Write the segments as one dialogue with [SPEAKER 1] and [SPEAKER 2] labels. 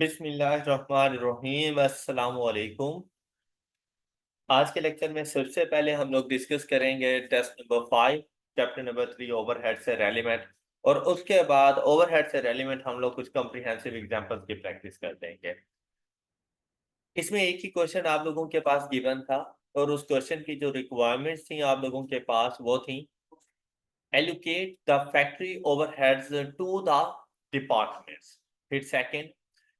[SPEAKER 1] बिस्मिल्लाहिर्रहमानिर्रहीम अस्सलाम वालेकुम। आज के लेक्चर में सबसे पहले हम लोग डिस्कस करेंगे test number 5 chapter number 3 overhead से रेलिवेंट। और उसके बाद ओवरहेड से रेलिवेंट हम लोग कुछ कॉम्प्रिहेंसिव एग्जांपल्स की प्रैक्टिस कर देंगे। इसमें एक ही क्वेश्चन आप लोगों के पास गिवन था और उस क्वेश्चन की जो रिक्वायरमेंट्स थी आप लोगों के पास वो थी allocate the factory overheads to the departments. फिर second,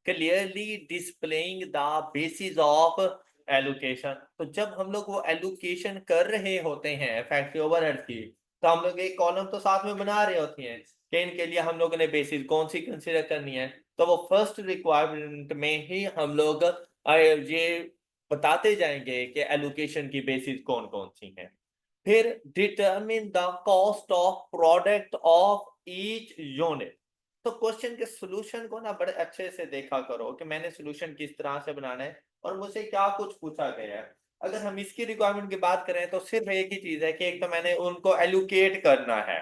[SPEAKER 1] clearly displaying the basis of allocation। तो जब हम लोग वो एलोकेशन कर रहे होते हैं फैक्ट्री ओवरहेड की, तो हम लोग एक कॉलम तो साथ में बना रहे होते हैं कि इनके लिए हम लोगों ने बेसिस कौन सी कंसीडर करनी है। तो वो फर्स्ट रिक्वायरमेंट में ही हम लोग ये बताते जाएंगे कि एलोकेशन की बेसिस कौन कौन सी हैं। फिर determine the cost of product of each unit. तो क्वेश्चन के सॉल्यूशन को ना बड़े अच्छे से देखा करो कि मैंने सॉल्यूशन किस तरह से बनाना है और मुझसे क्या कुछ पूछा गया है। अगर हम इसकी रिक्वायरमेंट की बात करें तो सिर्फ एक ही चीज है कि एक तो मैंने उनको एलोकेट करना है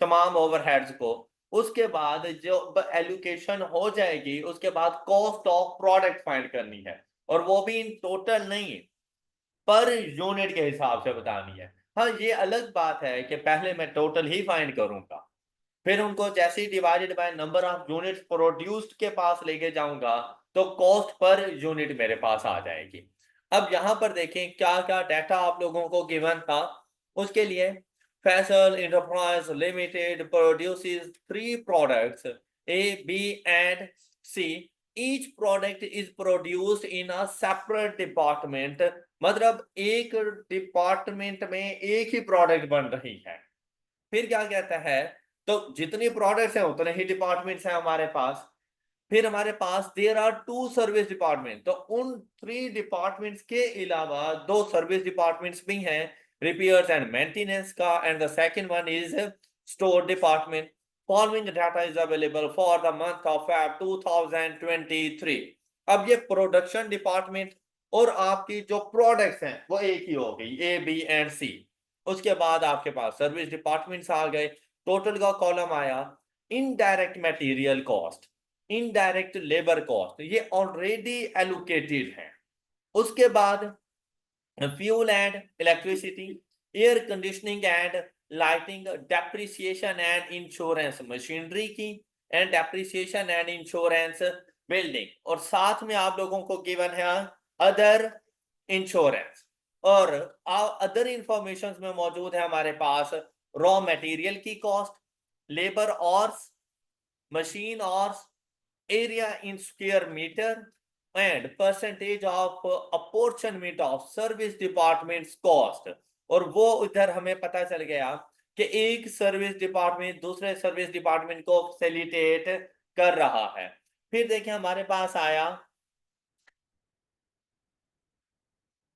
[SPEAKER 1] तमाम ओवरहेड्स को। उसके बाद जो एलोकेशन हो जाएगी उसके बाद कॉस्ट ऑफ प्रोडक्ट फाइंड करनी है, और वो भी इन टोटल नहीं, पर यूनिट के हिसाब से बतानी है। हाँ, ये अलग बात है कि पहले मैं टोटल ही फाइंड करूंगा, फिर उनको जैसे ही divided by number of units produced के पास लेके जाऊंगा तो कॉस्ट पर यूनिट मेरे पास आ जाएगी। अब यहां पर देखें क्या क्या डाटा आप लोगों को गिवन था। उसके लिए Faisal enterprise limited produces three products A B and C. Each product is produced in a separate department. मतलब एक डिपार्टमेंट में एक ही प्रोडक्ट बन रही है। फिर क्या कहता है, तो जितनी प्रोडक्ट्स हैं उतने ही डिपार्टमेंट्स हैं हमारे पास। फिर हमारे पास there are two service department, तो उन थ्री डिपार्टमेंट्स के अलावा दो सर्विस डिपार्टमेंट्स भी हैं, रिपेयर्स एंड मेंटेनेंस का, and the second one is store department. Following data is available for the month of Feb 2023। अब ये प्रोडक्शन डिपार्टमेंट और आपकी जो प्रोडक्ट्स हैं वो एक ही हो गई, ए बी एंड सी। उसके बाद आपके पास सर्विस डिपार्टमेंट्स आ गए। टोटल का कॉलम आया indirect material cost, indirect labour cost, ये ऑलरेडी एलोकेटेड है। उसके बाद fuel and electricity, air conditioning and lighting, depreciation and insurance machinery की, and depreciation and insurance building. और साथ में आप लोगों को गिवन है अदर इंश्योरेंस। और अदर इंफॉर्मेशन में मौजूद है हमारे पास रॉ मटेरियल की कॉस्ट, लेबर और मशीन और area in square meter, and percentage of apportionment of service department's cost। और वो इधर हमें पता चल गया कि एक सर्विस डिपार्टमेंट दूसरे सर्विस डिपार्टमेंट को फैसिलिटेट कर रहा है। फिर देखिए हमारे पास आया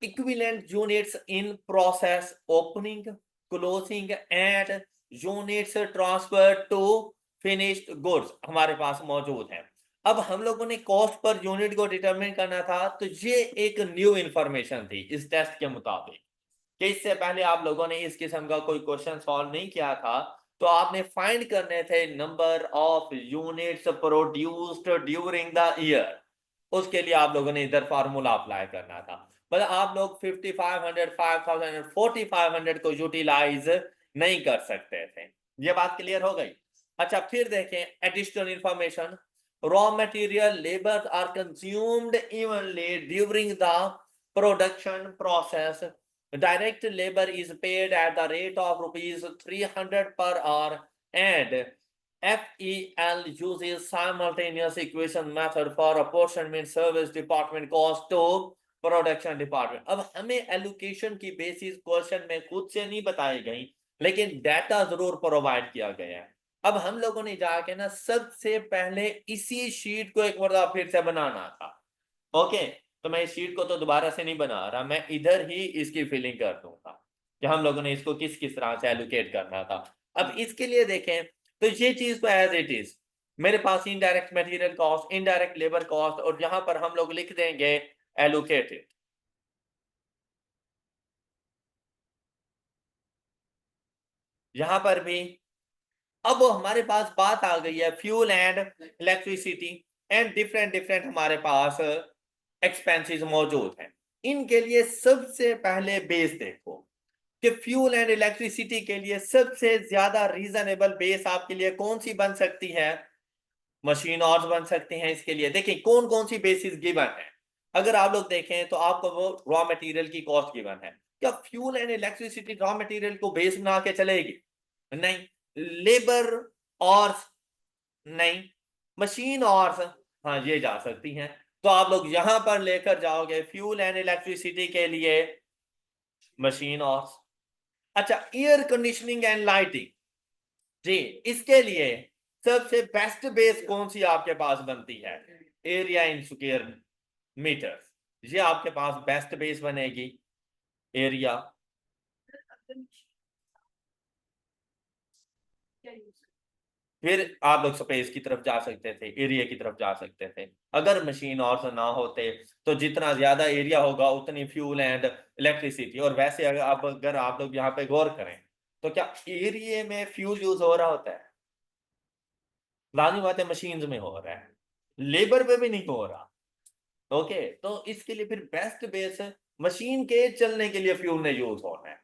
[SPEAKER 1] equivalent units in process opening, closing and units transfer to finished goods हमारे पास मौजूद है। अब हम लोगों ने कॉस्ट पर यूनिट को डिटरमिन करना था, तो ये एक न्यू इंफॉर्मेशन थी इस टेस्ट के मुताबिक कि इससे पहले आप लोगों ने इस किस्म का कोई क्वेश्चन सॉल्व नहीं किया था। तो आपने फाइंड करने थे number of units produced during the year. उसके लिए आप लोगों ने इधर फार्मूला अप्लाई करना था। मतलब आप लोग 5500 5000 4500 को यूटिलाइज नहीं कर सकते थे। ये बात क्लियर हो गई। अच्छा, फिर देखें additional information. Raw material labour are consumed evenly during the production process. Direct labour is paid at the rate of rupees 300 per hour, and FEL uses simultaneous equation method for apportionment service department cost to production department. अब हमें allocation की basis question में खुद से नहीं बताई गई, लेकिन डाटा जरूर प्रोवाइड किया गया है। अब हम लोगों ने जाके ना सबसे पहले इसी शीट को एक बार फिर से बनाना था। ओके, तो मैं इस शीट को तो दोबारा से नहीं बना रहा, मैं इधर ही इसकी फिलिंग कर दूंगा कि हम लोगों ने इसको किस किस तरह से एलोकेट करना था। अब इसके लिए देखें तो ये चीज तो एज इट इज मेरे पास indirect material cost, indirect labour cost, और यहां पर हम लोग लिख देंगे एलोकेटेड। यहां पर भी अब हमारे पास बात आ गई है fuel and electricity. And different different हमारे पास एक्सपेंसेस मौजूद हैं। इनके लिए सबसे पहले बेस देखो कि फ्यूल एंड इलेक्ट्रिसिटी के लिए सबसे ज्यादा रीजनेबल बेस आपके लिए कौन सी बन सकती है? मशीन ऑर्स बन सकते हैं। इसके लिए देखिए कौन कौन सी बेसिस गिवन है। अगर आप लोग देखें तो आपको वो रॉ मटेरियल की कॉस्ट गिवन है। क्या fuel and electricity raw material को बेस बना के चलेगी? नहीं। लेबर और नहीं। मशीन और हाँ ये जा सकती हैं। तो आप लोग यहां पर लेकर जाओगे फ्यूल एंड इलेक्ट्रिसिटी के लिए मशीन और। अच्छा, एयर कंडीशनिंग एंड लाइटिंग जी, इसके लिए सबसे बेस्ट बेस कौन सी आपके पास बनती है? Area in square metre. ये आपके पास बेस्ट बेस बनेगी एरिया। फिर आप लोग स्पेस की तरफ जा सकते थे, एरिया की तरफ जा सकते थे। अगर मशीन और ना होते तो जितना ज्यादा एरिया होगा उतनी फ्यूल एंड इलेक्ट्रिसिटी। और वैसे अगर आप लोग यहाँ पे गौर करें तो क्या एरिया में फ्यूल यूज हो रहा होता है? लाजमी बात है मशीन में हो रहा है, लेबर पे भी नहीं हो रहा। ओके, तो इसके लिए फिर बेस्ट बेस मशीन के चलने के लिए फ्यूल ने यूज होना है।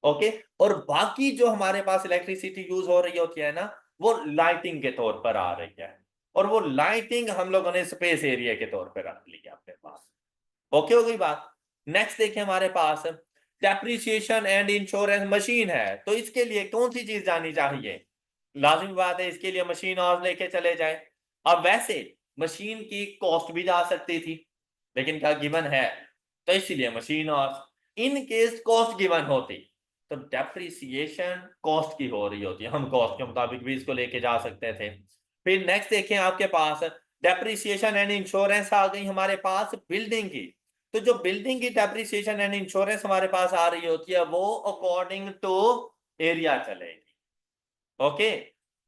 [SPEAKER 1] ओके, और बाकी जो हमारे पास इलेक्ट्रिसिटी यूज हो रही होती है ना, वो लाइटिंग के तौर पर आ रही है। और वो लाइटिंग हम लोगों ने स्पेस एरिया के तौर पर रख ली है अपने पास। ओके, हो गई बात। नेक्स्ट देखिए हमारे पास डेप्रिसिएशन एंड इंश्योरेंस मशीन है, तो इसके लिए कौन सी चीज जानी चाहिए? लाजमी बात है इसके लिए मशीन और लेके चले जाए। अब वैसे मशीन की कॉस्ट भी जा सकती थी, लेकिन क्या गिवन है? तो इसीलिए मशीन और। इन केस कॉस्ट गिवन होती तो डेप्रिसिएशन कॉस्ट की हो रही होती, हम कॉस्ट के मुताबिक भी इसको लेके जा सकते थे। फिर नेक्स्ट देखें आपके पास डेप्रिसिएशन एंड इंश्योरेंस आ गई हमारे पास बिल्डिंग की। तो जो बिल्डिंग की डेप्रिसिएशन एंड इंश्योरेंस हमारे पास आ रही होती है वो अकॉर्डिंग टू एरिया चलेगी। ओके,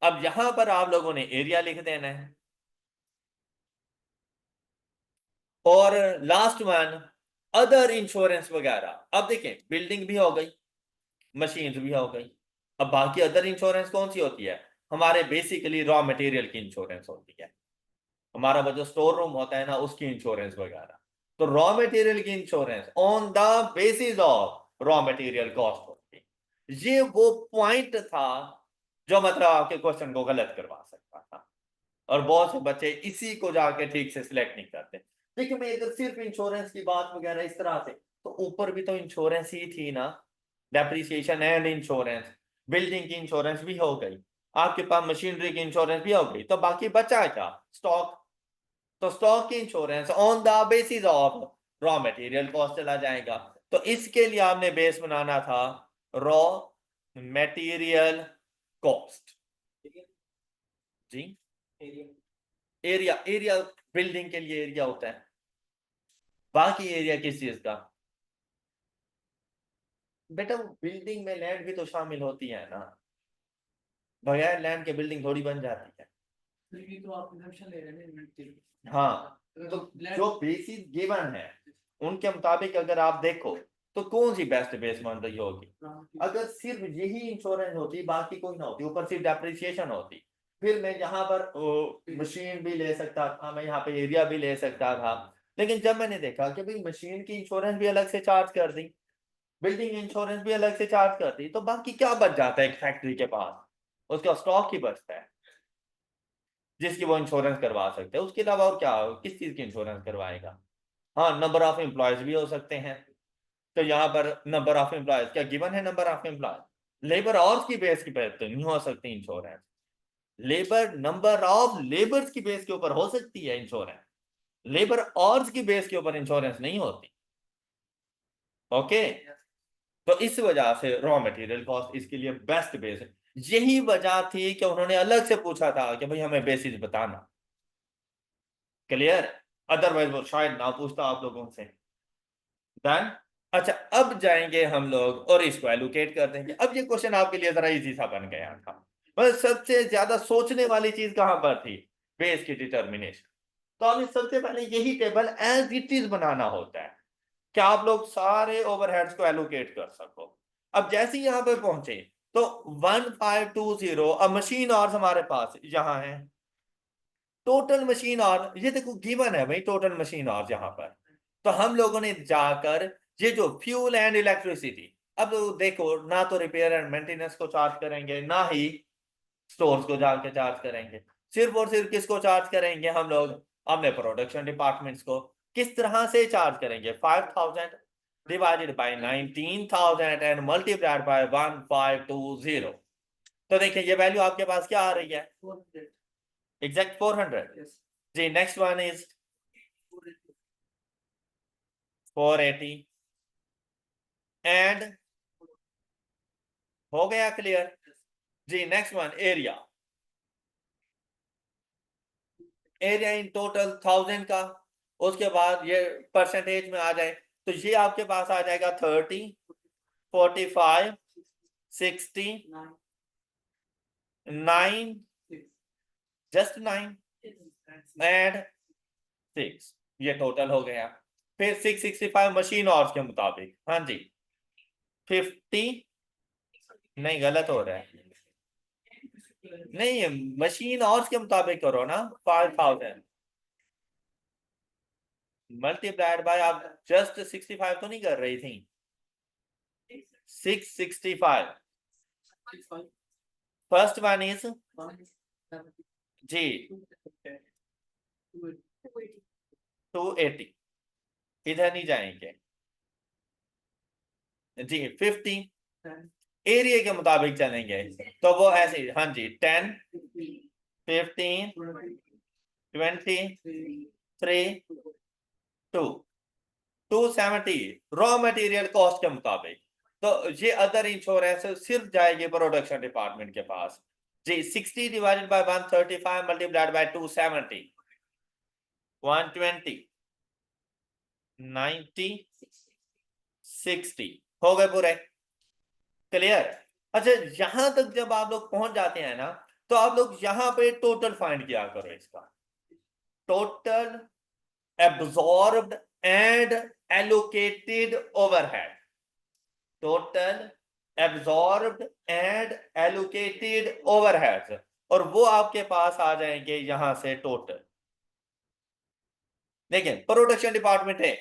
[SPEAKER 1] अब यहां पर आप लोगों ने एरिया लिख देना है। और लास्ट वन अदर इंश्योरेंस वगैरह। अब देखें बिल्डिंग भी हो गई, मशीन्स भी हो गई। अब बाकी अदर इंश्योरेंस कौन सी होती है? हमारे बेसिकली रॉ मटेरियल की इंश्योरेंस होती है, हमारा वो जो स्टोर रूम होता है ना उसकी इंश्योरेंस वगैरह। तो रॉ मटेरियल की insurance on the basis of raw material cost होती है। ये वो पॉइंट था जो मतलब आपके क्वेश्चन को गलत करवा सकता था, और बहुत से बच्चे इसी को जाके ठीक से सिलेक्ट नहीं करते। देखिए मैं इधर सिर्फ इंश्योरेंस की बात वगैरह इस तरह से, तो ऊपर भी तो इंश्योरेंस ही थी ना, डेप्रिसिएशन एंड इंश्योरेंस। बिल्डिंग की इंश्योरेंस भी हो गई, आपके पास मशीनरी की इंश्योरेंस भी हो गई, तो बाकी बचा क्या? स्टॉक। तो स्टॉक की insurance on the basis of raw material cost चला जाएगा। तो इसके लिए आपने बेस बनाना था रॉ मटेरियल कॉस्ट। जी, एरिया एरिया बिल्डिंग के लिए एरिया होता है, बाकी एरिया किस चीज का? बेटा वो बिल्डिंग में लैंड भी तो शामिल होती है ना, बगैर लैंड के बिल्डिंग थोड़ी बन जाती है। तो आप assumption ले रहे हैं। हाँ, तो जो बेसिस गिवन है उनके मुताबिक अगर आप देखो तो कौन सी बेस्ट बेस बन रही होगी? अगर सिर्फ यही इंश्योरेंस होती, बाकी कोई ना होती, ऊपर सिर्फ डेप्रिसिएशन होती, फिर मैं यहाँ पर मशीन भी ले सकता था, मैं यहाँ पे एरिया भी ले सकता था। लेकिन जब मैंने देखा कि भाई मशीन की इंश्योरेंस भी अलग से चार्ज कर दी, बिल्डिंग इंश्योरेंस भी अलग से चार्ज कर दी, तो बाकी क्या बच जाता है एक फैक्ट्री के पास? उसका स्टॉक ही बचता है जिसकी वो इंश्योरेंस करवा सकते हैं। उसके अलावा और क्या, किस चीज की इंश्योरेंस करवाएगा? हाँ, नंबर ऑफ एम्प्लॉयज भी हो सकते हैं। तो यहाँ पर नंबर ऑफ एम्प्लॉयज क्या गिवन है? Number of employees labour hours की बेस की पे तो नहीं हो सकती insurance. Labour number of labours की बेस के ऊपर हो सकती है इंश्योरेंस, लेबर आवर्स की बेस के ऊपर इंश्योरेंस नहीं होती। ओके, तो इस वजह से रॉ मटेरियल कॉस्ट इसके लिए बेस्ट बेस है। यही वजह थी कि उन्होंने अलग से पूछा था कि भाई हमें बेसिस बताना। क्लियर? अदरवाइज वो शायद ना पूछता आप लोगों से। डन। अच्छा, अब जाएंगे हम लोग और इसको एलोकेट कर देंगे। अब ये क्वेश्चन आपके लिए जरा इजी सा बन गया था। बस सबसे ज्यादा सोचने वाली चीज कहां पर थी? बेस की डिटर्मिनेशन। तो हमें सबसे पहले यही टेबल एज इट इज बनाना होता है कि आप लोग सारे ओवरहेड्स को एलोकेट कर सको। अब जैसे ही यहां पर पहुंचे तो 1520 अब मशीन आवर्स हमारे पास यहां है, टोटल मशीन और ये देखो गिवन है भाई टोटल मशीन और यहाँ पर, तो हम लोगों ने जाकर ये जो फ्यूल एंड इलेक्ट्रिसिटी, अब देखो ना तो रिपेयर एंड मेंटेनेंस को चार्ज करेंगे ना ही स्टोर्स को जाके चार्ज करेंगे, सिर्फ और सिर्फ किसको चार्ज करेंगे हम लोग, अपने प्रोडक्शन डिपार्टमेंट्स को। किस तरह से चार्ज करेंगे, 5000 divided by 19000 and multiplied by 1520। तो देखिए ये वैल्यू आपके पास क्या आ रही है, एग्जैक्ट 400। जी नेक्स्ट वन इज 480 एंड हो गया क्लियर। जी next one area, area in total 1000 का, उसके बाद ये परसेंटेज में आ जाए तो ये आपके पास आ जाएगा 30, 45, 60, 9, जस्ट 9 एंड 6, ये टोटल हो गया। फिर 665 मशीन आवर्स के मुताबिक, हाँ जी 50, नहीं गलत हो रहा है, नहीं मशीन आवर्स के मुताबिक करो ना, 5000 मल्टीप्लाइड बाय, आप जस्ट 65 तो नहीं कर रही थी, 665। फर्स्ट वन इज जी 280, इधर नहीं जाएंगे जी 50, एरिया के मुताबिक चलेंगे तो वो ऐसे, हाँ जी 10, 15, 20, 3, 2, 270 रॉ मटेरियल कॉस्ट के मुताबिक। तो ये अदर इंश्योरेंस सिर्फ जाएगी प्रोडक्शन डिपार्टमेंट के पास जी। 60 डिवाइडेड बाय 135 मल्टीप्लाइड बाय 270, 120, 90, 60 हो गए पूरे क्लियर। अच्छा यहां तक जब आप लोग पहुंच जाते हैं ना, तो आप लोग यहां पे टोटल फाइंड किया करो, इसका total absorbed and allocated overhead, total absorbed and allocated overheads, और वो आपके पास आ जाएंगे यहां से टोटल। देखिए प्रोडक्शन डिपार्टमेंट है,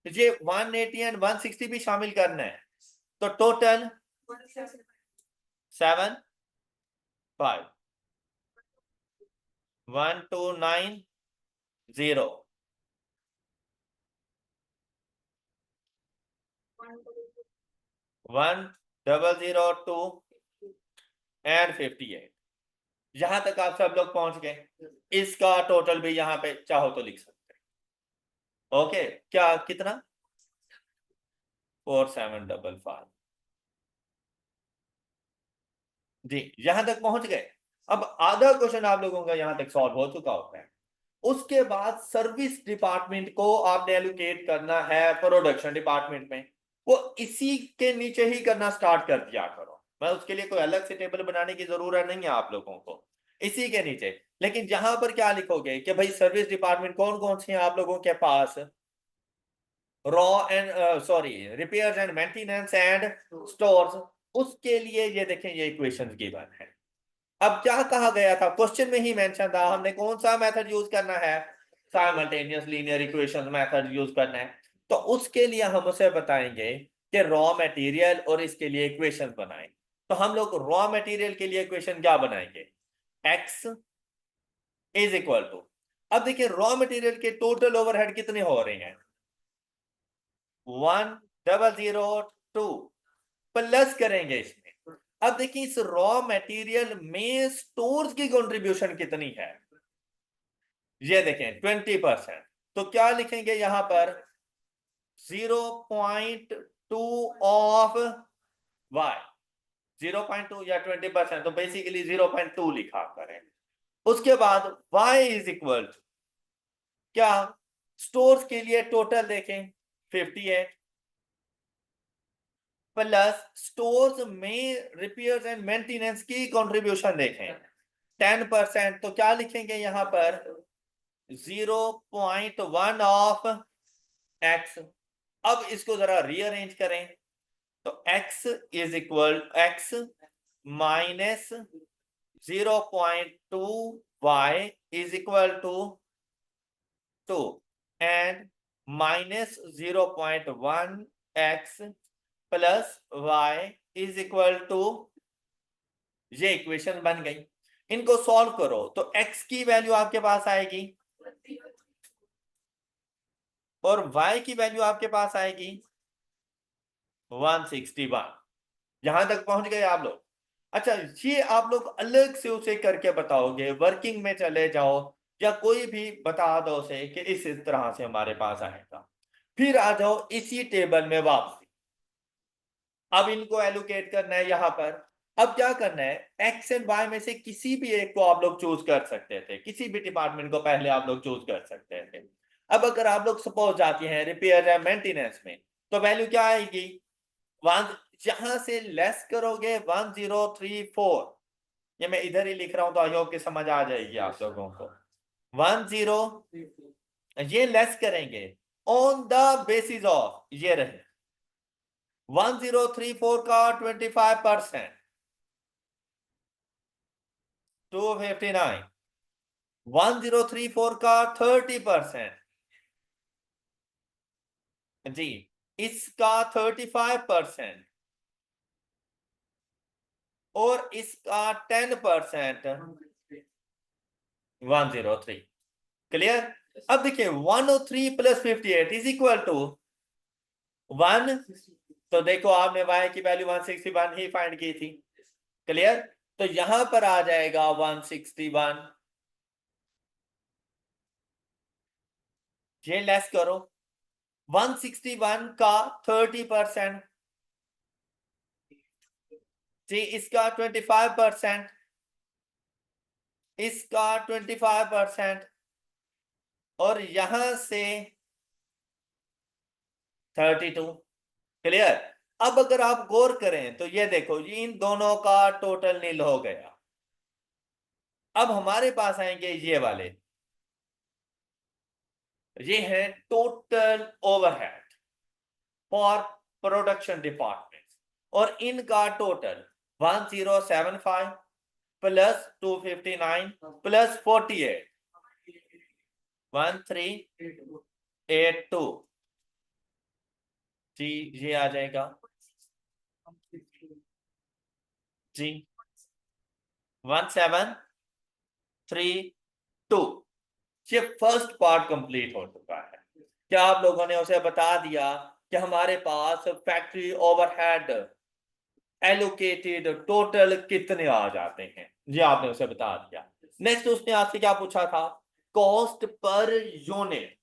[SPEAKER 1] ये 180 एंड 160 भी शामिल करना है, तो टोटल 7, 5, 1290, 1002 एंड 58। यहां तक आप सब लोग पहुंच गए, इसका टोटल भी यहां पे चाहो तो लिख सकते हैं। ओके क्या कितना, 4755 जी, यहां तक पहुंच गए। अब आधा क्वेश्चन आप लोगों का यहां तक सॉल्व हो चुका होता है। उसके बाद सर्विस डिपार्टमेंट को आपने एलोकेट करना है प्रोडक्शन डिपार्टमेंट में, वो इसी के नीचे ही करना स्टार्ट कर दिया करो, मैं उसके लिए कोई अलग से टेबल बनाने की जरूरत नहीं है आप लोगों को, इसी के नीचे। लेकिन यहां पर क्या लिखोगे कि भाई सर्विस डिपार्टमेंट कौन कौन सी है आप लोगों के पास, raw and sorry repairs and maintenance and stores, उसके लिए ये देखें ये इक्वेशंस गिवन है। अब क्या कहा गया था, क्वेश्चन में ही मेंशन था हमने कौन सा मेथड यूज करना है, simultaneous linear equations method use करना है। तो उसके लिए हम उसे बताएंगे कि रॉ मटेरियल और इसके लिए इक्वेशन बनाएं। तो हम लोग रॉ मटेरियल के लिए इक्वेशन क्या बनाएंगे, x इज इक्वल टू, अब देखिए रॉ मटेरियल के टोटल ओवरहेड कितने हो रहे हैं, 1002 प्लस करेंगे इसमें। अब देखिए इस रॉ मटेरियल में स्टोर्स की कंट्रीब्यूशन कितनी है, ये देखें 20%। तो क्या लिखेंगे यहां पर 0.2 ऑफ y, 0.2 या 20%, तो बेसिकली 0.2 लिखा करें। उसके बाद y इज इक्वल क्या, स्टोर्स के लिए टोटल देखें 58 प्लस स्टोर्स में रिपेयर्स एंड मेंटेनेंस की कंट्रीब्यूशन देखें 10%, तो क्या लिखेंगे यहां पर 0.1 ऑफ x। अब इसको जरा रीअरेंज करें तो x is equal x minus 0.2 y is equal to 2 and minus 0.1 x plus y is equal to, ये इक्वेशन बन गई। इनको सॉल्व करो तो x की वैल्यू आपके पास आएगी और y की वैल्यू आपके पास आएगी 161। यहां तक पहुंच गए आप लोग? अच्छा, ये आप लोग अलग से उसे करके बताओगे, वर्किंग में चले जाओ या कोई भी बता दो उसे कि इस तरह से हमारे पास आएगा। फिर आ जाओ इसी टेबल में वापसी। अब इनको एलोकेट करना है यहां पर। अब क्या करना है, एक्स एंड वाई में से किसी भी एक को आप लोग चूज कर सकते थे, किसी भी डिपार्टमेंट को पहले आप लोग चूज कर सकते थे। अब अगर आप लोग सपोज जाते हैं रिपेयर या मेंटेनेंस में, तो वैल्यू क्या आएगी, वन, जहां से लेस करोगे 1034, ये मैं इधर ही लिख रहा हूं तो आई होप कि समझ आ जाएगी आप लोगों को। 10, ये लेस करेंगे ऑन द बेसिस ऑफ, ये रहे 1034 का 25%, 259, 1034 का 30% जी, इसका 35% और इसका 10% 103। क्लियर? अब देखिए 103 प्लस 58 इज इक्वल टू 1। तो देखो आपने y की वैल्यू 161 ही फाइंड की थी। क्लियर? तो यहां पर आ जाएगा 161, ये लेस करो 161 का 30%, जी इसका 25%, इसका 25% और यहां से 32। क्लियर? अब अगर आप गौर करें तो ये देखो, ये इन दोनों का टोटल नील हो गया। अब हमारे पास आएंगे ये वाले, ये है total overhead for production department, और इनका टोटल 1075 प्लस 259 प्लस 48, 1382 जी, ये आ जाएगा जी 1732। ये फर्स्ट पार्ट कंप्लीट हो चुका है। क्या आप लोगों ने उसे बता दिया कि हमारे पास फैक्ट्री ओवरहेड एलोकेटेड टोटल कितने आ जाते हैं? ये आपने उसे बता दिया। नेक्स्ट उसने आपसे क्या पूछा था, कॉस्ट पर यूनिट।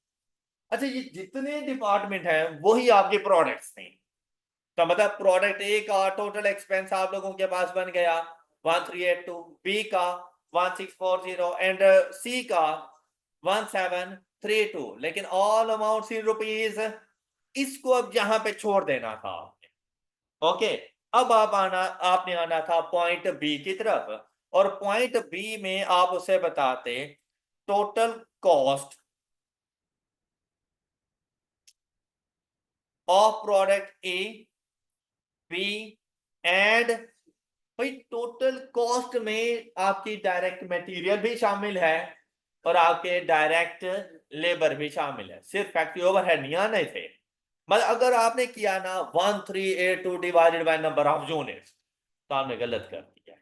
[SPEAKER 1] अच्छा, ये जितने डिपार्टमेंट हैं वही आपके प्रोडक्ट्स थे, तो मतलब प्रोडक्ट ए का टोटल एक्सपेंस आप लोगों के पास बन गया 1382, बी का 1640 एंड सी का 1732, लेकिन ऑल अमाउंट्स इन रुपीज। इसको अब यहां पे छोड़ देना था आपने। ओके, अब आपने आना था पॉइंट बी की तरफ, और पॉइंट बी में आप उसे बताते total cost of product A, B and, भाई टोटल कॉस्ट में आपकी डायरेक्ट मटेरियल भी शामिल है और आपके डायरेक्ट लेबर भी शामिल है, सिर्फ फैक्ट्री ओवरहेड नहीं आने थे। मतलब अगर आपने किया ना 1382 divided by number of units, तो आपने गलत कर दिया।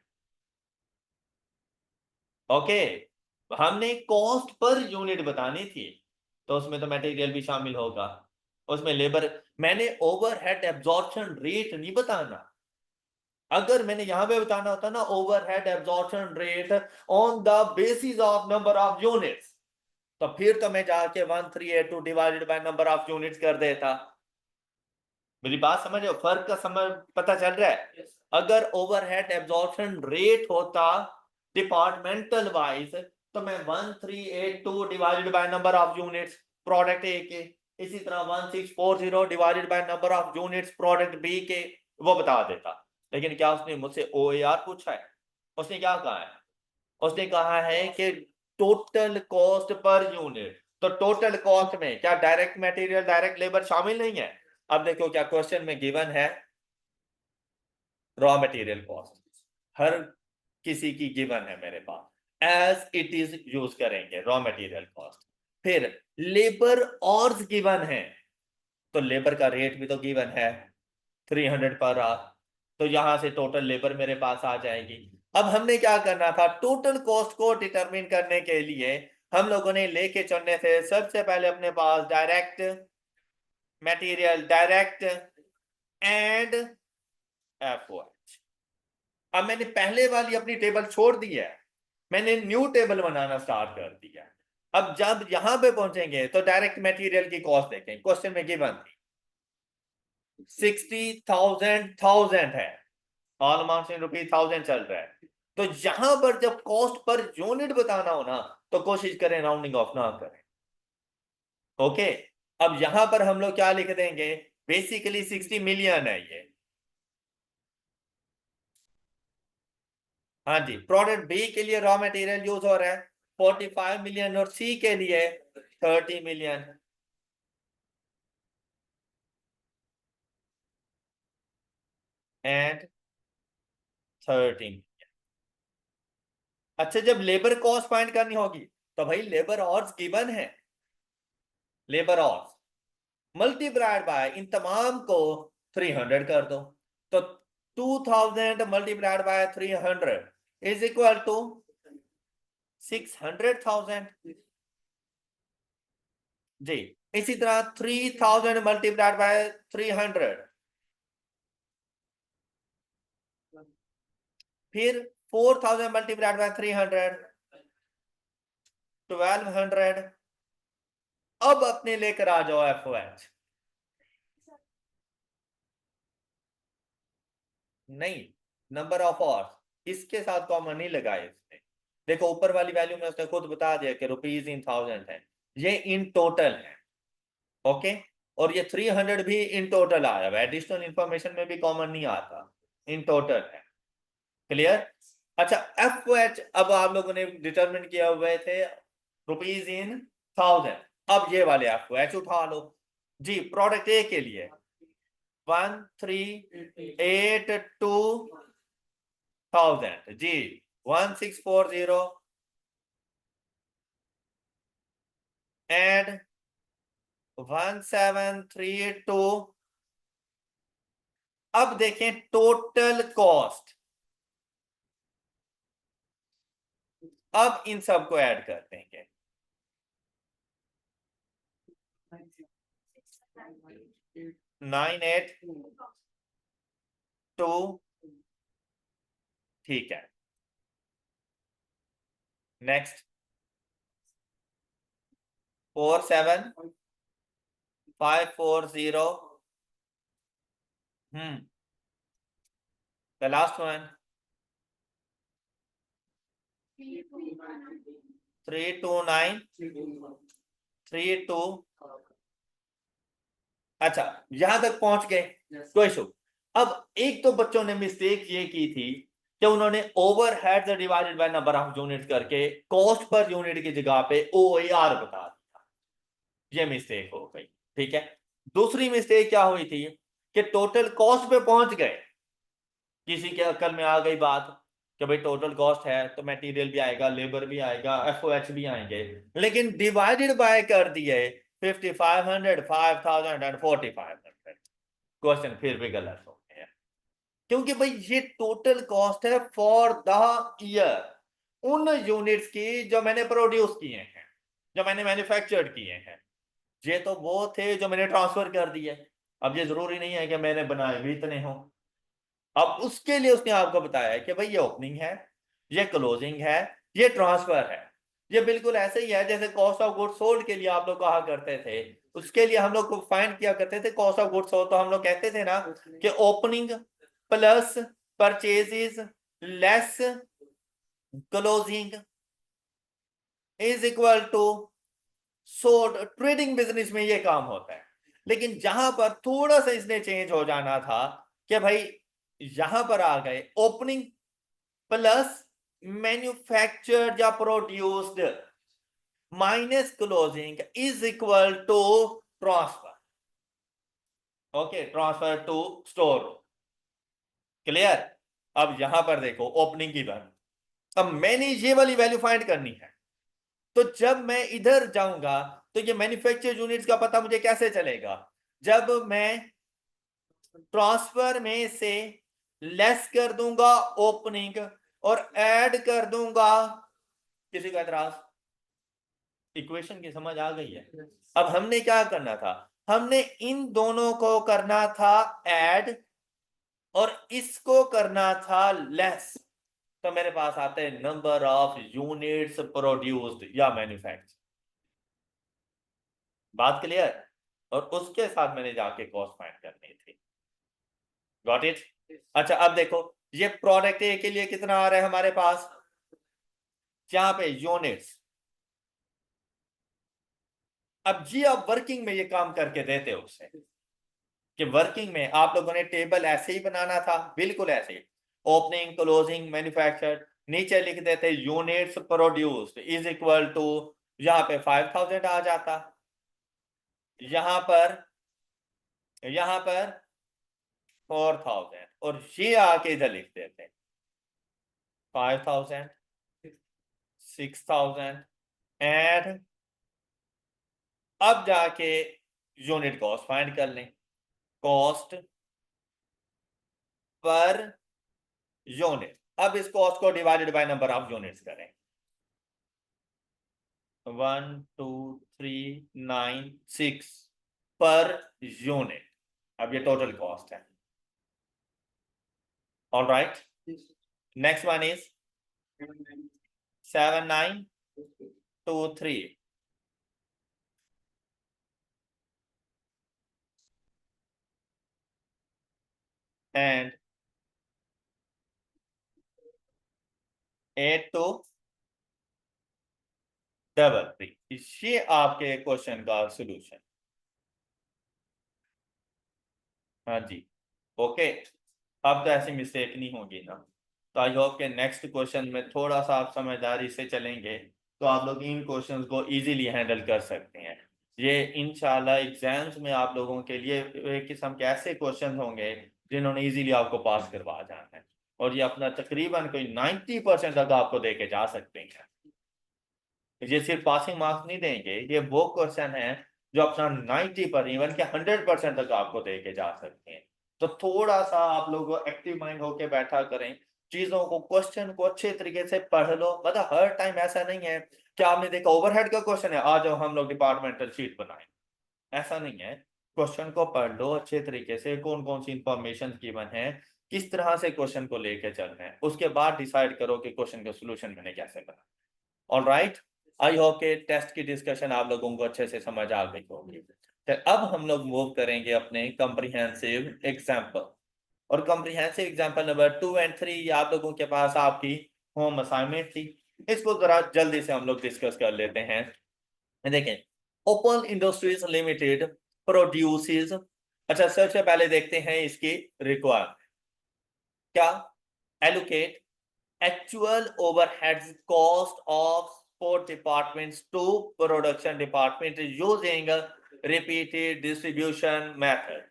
[SPEAKER 1] ओके, हमने कॉस्ट पर यूनिट बतानी थी, तो उसमें तो मटेरियल भी शामिल होगा, उसमें लेबर। मैंने ओवरहेड एब्जॉर्प्शन रेट नहीं बताना। अगर मैंने यहां पे बताना होता ना overhead absorption rate on the basis of number of units, तो फिर तो मैं जाके 1382 divided by number of units कर देता। मेरी बात समझ रहे हो? फर्क का समझ पता चल रहा है? अगर ओवरहेड एब्जॉर्प्शन रेट होता डिपार्टमेंटल वाइज, तो मैं 1382 divided by number of units product A के, इसी तरह 1640 divided by number of units product B के, वो बता देता। लेकिन क्या उसने मुझसे ओएआर पूछा है? उसने क्या कहा है? उसने कहा है कि टोटल कॉस्ट पर यूनिट। तो टोटल कॉस्ट में क्या डायरेक्ट मटेरियल डायरेक्ट लेबर शामिल नहीं है? अब देखो क्या क्वेश्चन में गिवन है, रॉ मटेरियल कॉस्ट हर किसी की गिवन है मेरे पास, एज इट इज यूज करेंगे रॉ मटेरियल कॉस्ट। फिर लेबर और गिवन है, तो लेबर का रेट भी तो गिवन है 300 पर आवर, तो यहां से टोटल लेबर मेरे पास आ जाएगी। अब हमने क्या करना था, टोटल कॉस्ट को डिटरमिन करने के लिए हम लोगों ने लेके चलने थे सबसे पहले अपने पास direct material, direct and FOH. अब मैंने पहले वाली अपनी टेबल छोड़ दी है, मैंने न्यू टेबल बनाना स्टार्ट कर दिया। अब जब यहां पे पहुंचेंगे तो डायरेक्ट मटेरियल की कॉस्ट देखें, क्वेश्चन में गिवन थी 60,000 है, ऑल अमाउंट्स इन रुपीज 1000 चल रहा है। तो यहां पर जब कॉस्ट पर यूनिट बताना हो ना, तो कोशिश करें राउंडिंग ऑफ ना करें। ओके, अब यहां पर हम लोग क्या लिख देंगे, बेसिकली 60 मिलियन है ये। हाँ जी, प्रोडक्ट बी के लिए रॉ मटेरियल यूज हो रहा है 45 मिलियन और सी के लिए 30 मिलियन। एंड 13। अच्छा, जब लेबर कॉस्ट फाइंड करनी होगी तो भाई लेबर ऑर्स गिवन है, लेबर ऑर्स मल्टीप्लाइड बाय इन तमाम को 300 कर दो, तो 2000 multiplied by 300 is equal to 600,000 जी। इसी तरह 3000 मल्टीप्लाइड बाय 300, फिर 4000 मल्टीप्लाइड बाय 300 1200। अब अपने लेकर आ जाओ एफओएच। नहीं, नंबर ऑफ आवर्स इसके साथ कॉमन नहीं लगाए इसने। देखो ऊपर वाली वैल्यू में उसने खुद बता दिया कि रुपीज इन 1000 है, ये इन टोटल है। ओके, और ये 300 भी इन टोटल आया हुआ, एडिशनल इंफॉर्मेशन में भी कॉमन नहीं आता, इन टोटल है। क्लियर? अच्छा, एफ एच अब आप लोगों ने डिटरमिन किया हुए थे रुपीज इन 1000, अब ये वाले एफ एच उठा लो जी। प्रोडक्ट ए के लिए 1382,000 जी, 1640 एंड 1732। अब देखें टोटल कॉस्ट, अब इन सबको ऐड कर देंगे 982, ठीक है। Next 47540, the last one 32932। अच्छा, यहां तक पहुंच गए, कोई इशू। अब एक तो बच्चों ने मिस्टेक ये की थी कि उन्होंने overheads divided by number of units करके कॉस्ट पर यूनिट की जगह पे ओएआर बता दिया, ये मिस्टेक हो गई। ठीक है, दूसरी मिस्टेक क्या हुई थी कि टोटल कॉस्ट पे पहुंच गए, किसी के अकल में आ गई बात कि भाई टोटल कॉस्ट है तो मटेरियल भी आएगा, लेबर भी आएगा, एफओएच भी आएंगे, लेकिन डिवाइडेड बाय कर दिए 5500, 5000 एंड 4500। क्वेश्चन फिर भी गलत हो गया, क्योंकि भाई ये टोटल कॉस्ट है फॉर द ईयर, उन यूनिट्स की जो मैंने प्रोड्यूस किए हैं, जो मैंने मैन्युफैक्चर्ड किए हैं। ये तो वो थे जो मैंने ट्रांसफर कर दिए, अब ये जरूरी नहीं है कि मैंने बनाए भी इतने हों। अब उसके लिए उसने आपको बताया है कि भाई ये ओपनिंग है, ये क्लोजिंग है, ये ट्रांसफर है। ये बिल्कुल ऐसे ही है जैसे कॉस्ट ऑफ गुड्स सोल्ड के लिए आप लोग कहा करते थे, उसके लिए हम लोग को फाइंड किया करते थे कॉस्ट ऑफ गुड्स सोल्ड, तो हम लोग कहते थे ना कि opening plus purchases less closing is equal to sold. Trading business में ये काम होता है, लेकिन जहां पर थोड़ा सा इसने चेंज हो जाना था कि भाई यहां पर आ गए ओपनिंग प्लस मैन्युफैक्चर्ड या produced minus closing is equal to transfer. Okay, transfer to store. Clear? अब यहां पर देखो ओपनिंग की बात, अब मैंने ये वाली वैल्यू फाइंड करनी है, तो जब मैं इधर जाऊंगा तो ये मैन्युफैक्चर यूनिट्स का पता मुझे कैसे चलेगा? जब मैं ट्रांसफर में से लेस कर दूंगा ओपनिंग और ऐड कर दूंगा, किसी का एतराज? इक्वेशन की समझ आ गई है? अब हमने क्या करना था, हमने इन दोनों को करना था ऐड और इसको करना था लेस। तो मेरे पास आते हैं नंबर ऑफ यूनिट्स प्रोड्यूस्ड या मैन्युफैक्चर। बात क्लियर? और उसके साथ मैंने जाके कॉस्ट फाइंड करनी थी। Got it? अच्छा अब देखो, ये प्रोडक्ट ए के लिए कितना आ रहा है हमारे पास, यहाँ पे यूनिट्स। अब जी आप वर्किंग में ये काम करके देते हो उसे, कि वर्किंग में आप लोगों ने टेबल ऐसे ही बनाना था, बिल्कुल ऐसे ही, ओपनिंग क्लोजिंग मैन्युफैक्चर, नीचे लिख देते units produced is equal to, यहाँ पे 5000 आ जाता, यहाँ पर 4000, और ये आके इधर लिख देते 5000 6000 एंड अब जाके यूनिट कॉस्ट फाइंड कर लें, कॉस्ट पर यूनिट। अब इस कॉस्ट को divided by number of units करें, 1 2 3 9 6 पर यूनिट। अब ये टोटल कॉस्ट है। All right, next one is 7923 and 8233। ये आपके क्वेश्चन का सोल्यूशन। हाँ जी, ओके। अब तो ऐसी मिस्टेक नहीं होगी ना? तो आई होप के नेक्स्ट क्वेश्चन में थोड़ा सा आप समझदारी से चलेंगे तो आप लोग इन क्वेश्चंस को इजीली हैंडल कर सकते हैं। ये इंशाल्लाह एग्जाम्स में आप लोगों के लिए एक किस्म के ऐसे क्वेश्चन होंगे जिन्होंने इजीली आपको पास करवा जाना है, और ये अपना तकरीबन कोई 90% तक आपको दे के जा सकते हैं। ये सिर्फ पासिंग मार्क्स नहीं देंगे, ये वो क्वेश्चन है जो अपना 90 पर इवन के 100% तक आपको दे के जा सकते हैं। तो थोड़ा सा आप लोग एक्टिव माइंड होके बैठा करें, चीजों को क्वेश्चन को अच्छे तरीके से पढ़ लो। मतलब हर टाइम ऐसा नहीं है कि आपने देखा ओवरहेड का क्वेश्चन है, आ जाओ हम लोग डिपार्टमेंटल शीट बनाएं, ऐसा नहीं है। क्वेश्चन को पढ़ लो अच्छे तरीके से, कौन कौन सी इंफॉर्मेशन गिवन है, किस तरह से क्वेश्चन को लेके चलना है, उसके बाद डिसाइड करो कि क्वेश्चन का सोल्यूशन मैंने कैसे करना। ऑल राइट, आई होप के टेस्ट की डिस्कशन आप लोगों को अच्छे से समझ आ गई होगी। तो अब हम लोग मूव करेंगे अपने कॉम्प्रिहेंसिव एग्जाम्पल, और कॉम्प्रिहेंसिव एग्जाम्पल नंबर 2 और 3 आप लोगों के पास आपकी होम असाइनमेंट थी। इसको जरा जल्दी से हम लोग डिस्कस कर लेते हैं। देखें, ओपन इंडस्ट्रीज लिमिटेड प्रोड्यूसेस, अच्छा सबसे पहले देखते हैं इसकी रिक्वायरमेंट क्या, allocate actual overheads cost of support departments to production department using a repeated distribution method,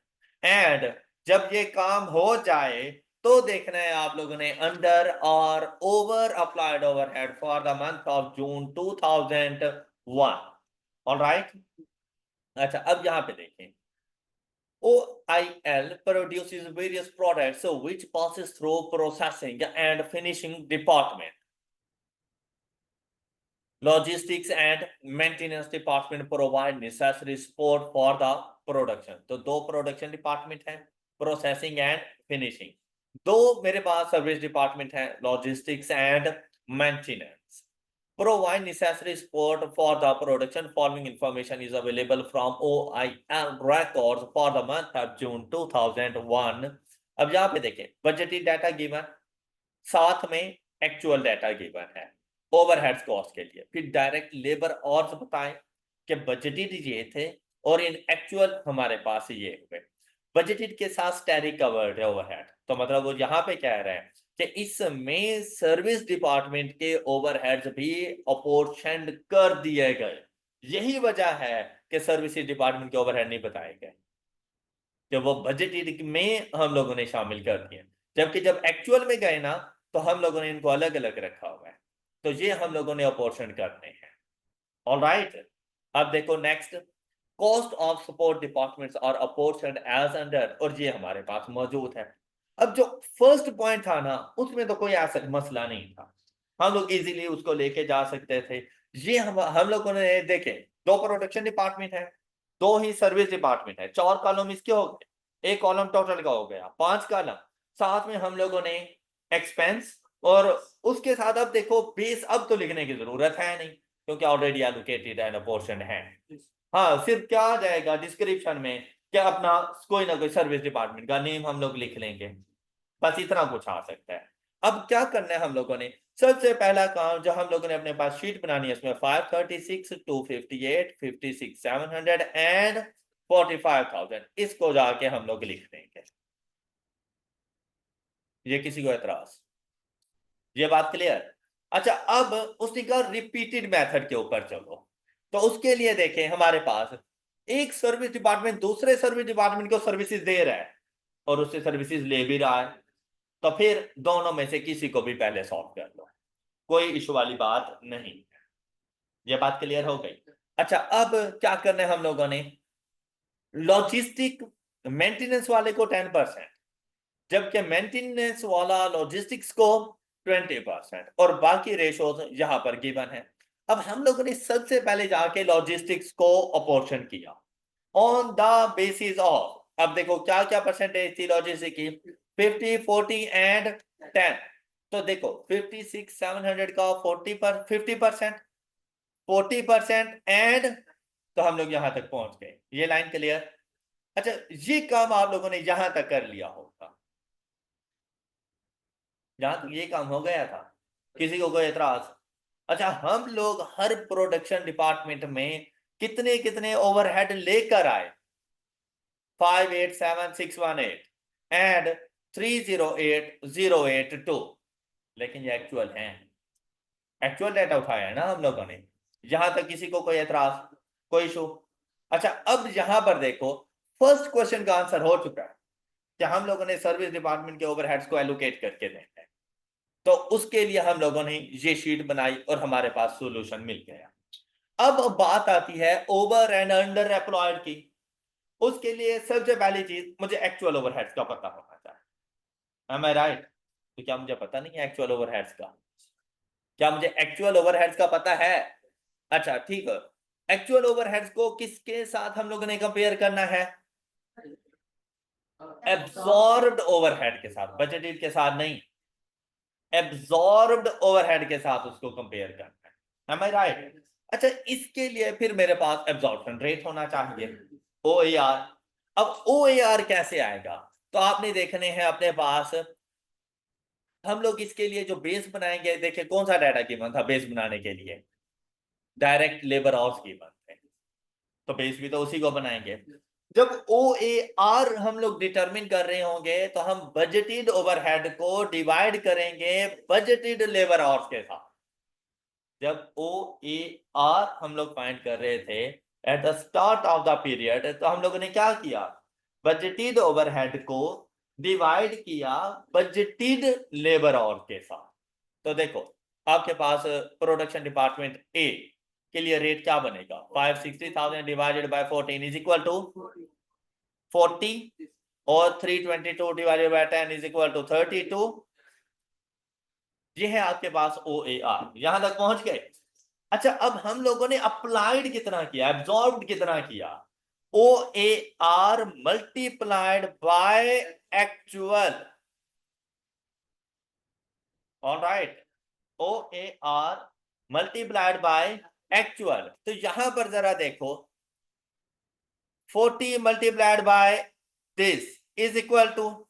[SPEAKER 1] and जब ये काम हो जाए तो देखना है आप लोगों ने अंडर और over applied overhead for the month of June 2001। All right, अच्छा अब यहां पे देखें, OIL produces various products which passes through processing and finishing department. Logistics and maintenance department provide necessary support for the production. तो दो production department है, processing and finishing. दो मेरे पास सर्विस डिपार्टमेंट है, logistics and maintenance. Provide necessary support for the production. Following information is available from OIL records for the month of June 2001. अब यहाँ पे देखें, बजटेड डाटा गिवन, साथ में एक्चुअल डाटा गिवन है ओवरहेड्स कॉस्ट के लिए। फिर डायरेक्ट लेबर और बताएं कि बजटेड ये थे और इन एक्चुअल हमारे पास ये हुए। बजटेड के साथ स्टैरी कवर्ड है ओवरहेड, तो मतलब वो यहाँ पे कह रहे हैं कि इसमें सर्विस डिपार्टमेंट के ओवरहेड्स भी अपोर्शन कर दिए गए। यही वजह है कि सर्विस डिपार्टमेंट के ओवरहेड नहीं बताए गए, कि वो बजटेड में हम लोगों ने शामिल कर दिए, जबकि जब एक्चुअल में गए ना तो हम लोगों ने इनको अलग अलग रखा हुआ है। तो ये हम लोगों ने अपोर्शन करने हैं। ऑलराइट, अब देखो next, cost of support departments और अपोर्शन एज अंडर, और ये हमारे पास मौजूद है। अब जो फर्स्ट पॉइंट था ना, उसमें तो कोई ऐसा मसला नहीं था, हम लोग इजीली उसको लेके जा सकते थे। ये हम लोगों ने देखे, दो प्रोडक्शन डिपार्टमेंट है, दो ही सर्विस डिपार्टमेंट है, 4 कॉलम इसके हो गए, एक कॉलम टोटल का हो गया, 5 कॉलम, साथ में हम लोगों ने एक्सपेंस, और उसके साथ अब देखो बेस अब तो लिखने की जरूरत है नहीं, क्योंकि ऑलरेडी एलोकेटेड एंड अपोर्शन है। हाँ, सिर्फ क्या आ जाएगा डिस्क्रिप्शन में, क्या अपना कोई ना कोई सर्विस डिपार्टमेंट का नेम हम लोग लिख लेंगे, बस इतना कुछ आ सकता है। अब क्या करना है हम लोगों ने, सबसे पहला काम जो हम लोगों ने अपने पास शीट बनानी है, इसमें 536, 258, 56, 700 एंड 45,000, इसको जाके हम लोग लिख देंगे। ये किसी को एतराज? ये बात क्लियर? अच्छा, अब उसने कहा रिपीटेड मेथड के ऊपर चलो, तो उसके लिए देखें हमारे पास एक सर्विस डिपार्टमेंट दूसरे सर्विस डिपार्टमेंट को सर्विसेज दे रहा है और उससे सर्विसेज ले भी रहा है, तो फिर दोनों में से किसी को भी पहले सॉल्व कर लो, कोई इशू वाली बात नहीं। ये बात क्लियर हो गई? अच्छा, अब क्या करना है हम लोगों ने, लॉजिस्टिक मेंटेनेंस वाले को 10%, जबकि मेंटेनेंस वाला लॉजिस्टिक्स को 20%, और बाकी रेशोज यहां पर गिवन है। अब हम लोगों ने सबसे पहले जाके लॉजिस्टिक्स को अपोर्शन किया ऑन द बेसिस ऑफ, अब देखो क्या क्या परसेंटेज थी लॉजिस्टिक की, 50, 40 एंड 10। तो देखो 56,700 का 50%, 40% एंड, तो हम लोग यहां तक पहुंच गए। ये लाइन क्लियर? अच्छा, ये काम आप लोगों ने यहां तक कर लिया होगा, जहां तक ये काम हो गया था, किसी को कोई एतराज? अच्छा, हम लोग हर प्रोडक्शन डिपार्टमेंट में कितने कितने ओवरहेड लेकर आए, 587618 एंड 308082, लेकिन ये एक्चुअल है, एक्चुअल डेटा उठाया है ना हम लोगों ने, यहां तक किसी को कोई एतराज, कोई इशू? अच्छा, अब यहां पर देखो फर्स्ट क्वेश्चन का आंसर हो चुका है कि हम लोगों ने सर्विस डिपार्टमेंट के ओवरहेड्स को एलोकेट करके देना है, तो उसके लिए हम लोगों ने ये शीट बनाई और हमारे पास सॉल्यूशन मिल गया। अब बात आती है ओवर एंड अंडर एम्प्लॉयड की, उसके लिए सबसे पहली चीज मुझे एक्चुअल ओवरहेड्स का पता होना चाहिए। एम आई राइट? तो क्या मुझे पता नहीं है एक्चुअल ओवरहेड्स का? क्या मुझे एक्चुअल ओवरहेड्स का पता है? अच्छा ठीक है, एक्चुअल ओवरहेड्स को किसके साथ हम लोगों ने कंपेयर करना है? एब्सॉर्ब्ड ओवरहेड के साथ, बजटेड के साथ नहीं, एब्सॉर्ब्ड ओवरहेड के साथ उसको कंपेयर करना है। एम आई राइट? अच्छा, इसके लिए फिर मेरे पास एब्जॉर्प्शन रेट होना चाहिए, ओ ए आर। अब ओ ए आर कैसे आएगा, तो आपने देखने हैं अपने पास, हम लोग इसके लिए जो बेस बनाएंगे, देखिए कौन सा डाटा गिवन था बेस बनाने के लिए, डायरेक्ट लेबर आवर्स गिवन थे, तो बेस भी तो उसी को बनाएंगे। जब ओ ए आर हम लोग डिटरमिन कर रहे होंगे, तो हम बजटेड ओवरहेड को डिवाइड करेंगे बजटेड लेबर आवर्स के साथ। जब ओ ए आर हम लोग फाइंड कर रहे थे at the start of the period, तो हम लोगों ने क्या किया, बजटेड ओवरहेड को डिवाइड किया बजटेड लेबर आवर के साथ। तो देखो आपके पास प्रोडक्शन डिपार्टमेंट ए के लिए रेट क्या बनेगा, 560,000 divided by 14 is equal to 40, और 322 divided by 10 is equal to 32। ये है आपके पास ओ ए आर, यहां तक पहुंच गए। अच्छा, अब हम लोगों ने अप्लाइड कितना किया, एब्जॉर्ब्ड कितना किया, O A R multiplied by actual. Alright, O A R multiplied by actual. तो यहां पर जरा देखो, 40 multiplied by this is equal to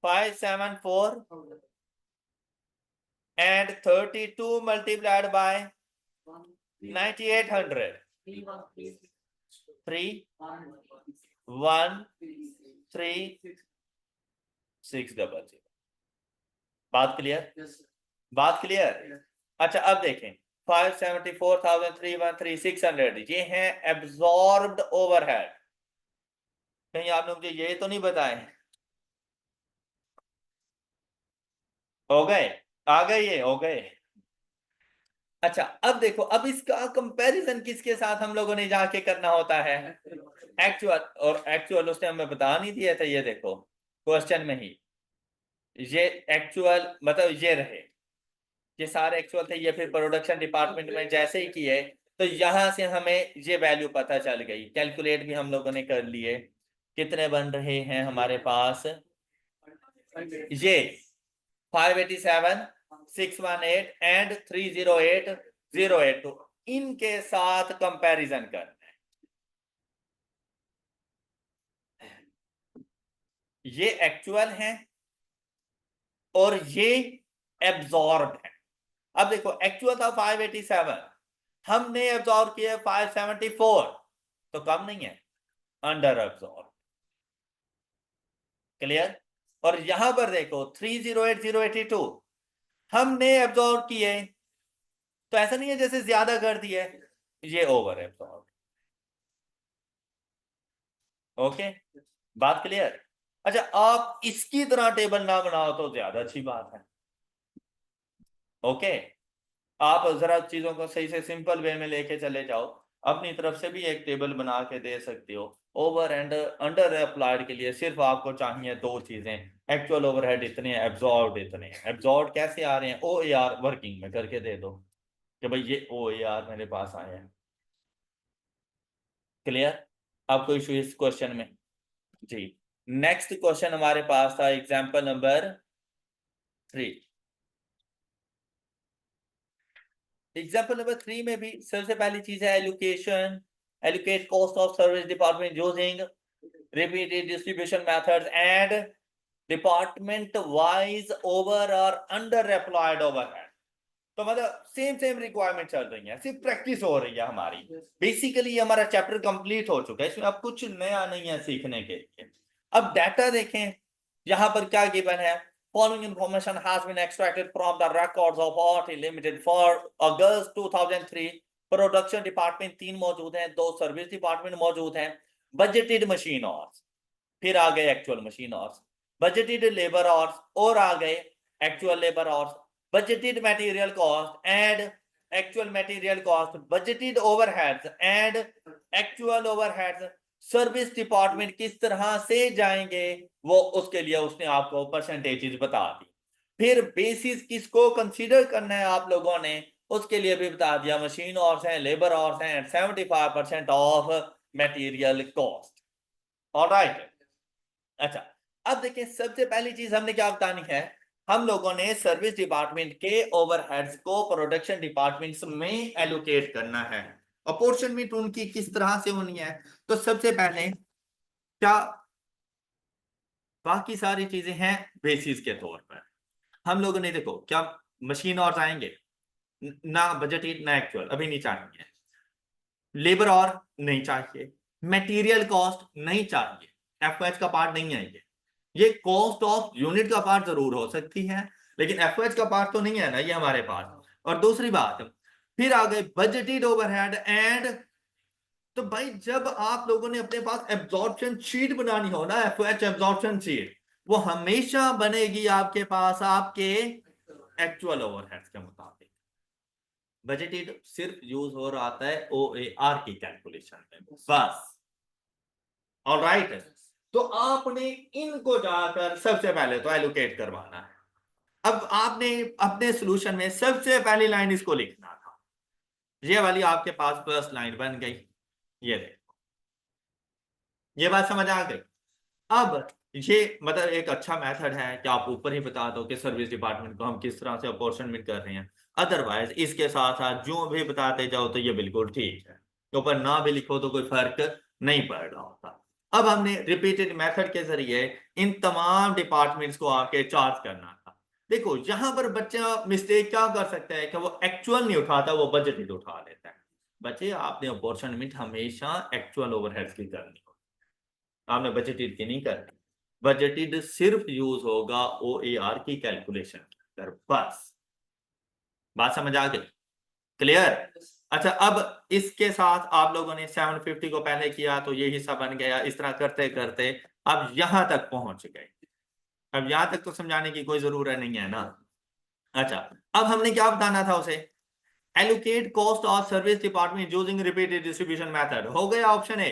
[SPEAKER 1] 574, and 32 multiplied by 9800, 3 1 3 600। बात क्लियर? बात क्लियर? अच्छा, अब देखें 574,313,600, ये हैं एब्जॉर्ब्ड ओवरहेड। कहीं आपने मुझे ये तो नहीं बताए? हो गए? आ गए, ये हो गए। अच्छा अब देखो, अब इसका कंपैरिजन किसके साथ हम लोगों ने जाके करना होता है? एक्चुअल। और एक्चुअल उसने हमें बता नहीं दिया था, ये देखो क्वेश्चन में ही ये एक्चुअल मतलब ये रहे, ये सारे एक्चुअल थे। ये फिर प्रोडक्शन डिपार्टमेंट में जैसे ही किए तो यहां से हमें ये वैल्यू पता चल गई, कैलकुलेट भी हम लोगों ने कर लिए। कितने बन रहे हैं हमारे पास? ये 587, 618 एंड 308,082 इनके साथ कंपैरिजन कर। ये एक्चुअल है और ये एब्जॉर्ब है। अब देखो एक्चुअल था 587, हमने एब्जॉर्ब किया 574, तो कम नहीं है, अंडर एब्जॉर्ब। क्लियर? और यहां पर देखो 308,082 हमने एब्जॉर्ब किए, तो ऐसा नहीं है जैसे ज्यादा कर दिए, ये ओवर एब्जॉर्ब। ओके, बात क्लियर? अच्छा, आप इसकी तरह टेबल ना बनाओ तो ज्यादा अच्छी बात है। ओके, आप जरा चीजों को सही से सिंपल वे में लेके चले जाओ। अपनी तरफ से भी एक टेबल बना के दे सकते हो। ओवर एंड अंडर अप्लाइड के लिए सिर्फ आपको चाहिए दो चीजें, एक्चुअल ओवरहेड इतने, एब्जॉर्ब इतने। एब्जॉर्ब कैसे आ रहे हैं? ओ ए आर वर्किंग में करके दे दो कि भाई ये ओ ए आर मेरे पास आए हैं। क्लियर? आपको इशू इस क्वेश्चन में? जी। नेक्स्ट क्वेश्चन हमारे पास था एग्जाम्पल नंबर 3। एग्जाम्पल नंबर 3 में भी सबसे पहली चीज है allocation. Allocate cost of service department using repeated distribution methods and department wise over or under applied overhead। तो मतलब सेम रिक्वायरमेंट चल रही है, सिर्फ प्रैक्टिस हो रही है हमारी। बेसिकली हमारा चैप्टर कंप्लीट हो चुका है, इसमें अब कुछ नया नहीं है सीखने के लिए। अब डाटा देखें, यहां पर क्या गिवन है? Following information has been extracted from the records of RT limited for August 2003। Production department 3 मौजूद हैं, 2 सर्विस डिपार्टमेंट मौजूद हैं। बजटेड मशीन आवर्स, फिर आ गए actual machine hours. Budgeted labour hours और आ गए actual labour hours. Budgeted material cost and actual material cost. Budgeted overheads and actual overheads. Service department किस तरह से जाएंगे वो उसके लिए उसने आपको परसेंटेजेस बता दी। फिर बेसिस किसको कंसीडर करना है आप लोगों ने, उसके लिए भी बता दिया। मशीन आवर्स हैं, लेबर आवर्स हैं, 75% ऑफ मटेरियल कॉस्ट। ऑलराइट। अच्छा, अब देखिए सबसे पहली चीज हमने क्या बतानी है, हम लोगों ने सर्विस डिपार्टमेंट के ओवरहेड्स को प्रोडक्शन डिपार्टमेंट्स में एलोकेट करना है। अपॉर्चुनिटी उनकी किस तरह से होनी है? तो सबसे पहले क्या, बाकी सारी चीजें हैं बेसिस के तौर पर। हम लोगों ने देखो क्या, मशीन और आएंगे ना, बजट ना एक्चुअल अभी नहीं चाहिए। लेबर और नहीं चाहिए, मटेरियल कॉस्ट नहीं चाहिए, एफओएच का पार्ट नहीं है ये कॉस्ट ऑफ यूनिट का पार्ट जरूर हो सकती है, लेकिन एफओएच का पार्ट तो नहीं है ना ये हमारे पास। और दूसरी बात, फिर आ गए बजटेड ओवरहेड एंड। तो भाई जब आप लोगों ने अपने पास एब्जॉर्प्शन शीट बनानी हो ना, एफओएच एब्जॉर्प्शन शीट, वो हमेशा बनेगी आपके पास आपके एक्चुअल ओवरहेड्स के मुताबिक। बजटेड सिर्फ यूज हो रहा है ओ ए आर की कैलकुलेशन में बस। ऑलराइट, तो आपने इनको जाकर सबसे पहले तो एलोकेट करवाना है। अब आपने अपने सॉल्यूशन में सबसे पहली लाइन इसको लिखना था, ये वाली आपके पास फर्स्ट लाइन बन गई। ये देखो, ये बात समझ आ गई? अब ये मतलब एक अच्छा मेथड है कि आप ऊपर ही बता दो कि सर्विस डिपार्टमेंट को हम किस तरह से अपॉर्चुनिट कर रहे हैं। अदरवाइज इसके साथ साथ जो भी बताते जाओ तो ये बिल्कुल ठीक है, ऊपर ना भी लिखो तो कोई फर्क नहीं पड़ रहा होता। अब हमने रिपीटेड मेथड के जरिए इन तमाम डिपार्टमेंट्स को आके चार्ज करना था। देखो यहां पर बच्चा मिस्टेक क्या कर सकता है कि वो एक्चुअल नहीं उठाता, वो बजटेड उठा लेता है। बच्चे आपने अपॉर्चुनिट हमेशा एक्चुअल ओवरहेड्स की करनी हो, आपने बजटेड की नहीं करनी। बजटेड सिर्फ यूज होगा ओ ए आर की कैलकुलेशन पर बस। बात समझ आ गई? क्लियर? अच्छा, अब इसके साथ आप लोगों ने 750 को पहले किया तो ये हिस्सा बन गया, इस तरह करते करते अब यहां तक पहुंच गए। अब यहां तक तो समझाने की कोई जरूरत नहीं है ना। अच्छा, अब हमने क्या बताना था उसे, allocate cost of service department using repeated distribution method. हो गया ऑप्शन ए,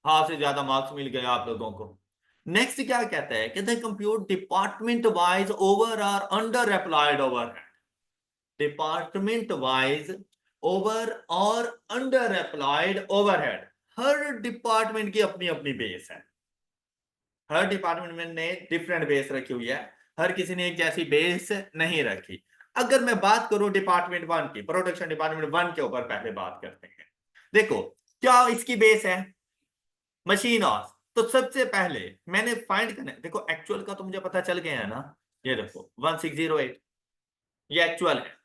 [SPEAKER 1] हाफ से ज्यादा मार्क्स मिल गए आप लोगों को। नेक्स्ट क्या कहता है, कहते हैं कंप्यूट डिपार्टमेंट वाइज ओवर और under applied overhead. Department wise over और अंडर एप्लाइड ओवरहेड। हर डिपार्टमेंट की अपनी अपनी बेस है, हर डिपार्टमेंट ने डिफरेंट बेस रखी हुई है, हर किसी ने एक जैसी बेस नहीं रखी। अगर मैं बात करूं डिपार्टमेंट वन की, प्रोडक्शन डिपार्टमेंट वन के ऊपर पहले बात करते हैं। देखो क्या इसकी बेस है, मशीन आवर्स। तो सबसे पहले मैंने फाइंड करना है, देखो एक्चुअल का तो मुझे पता चल गया है ना, ये देखो 1608 ये एक्चुअल है।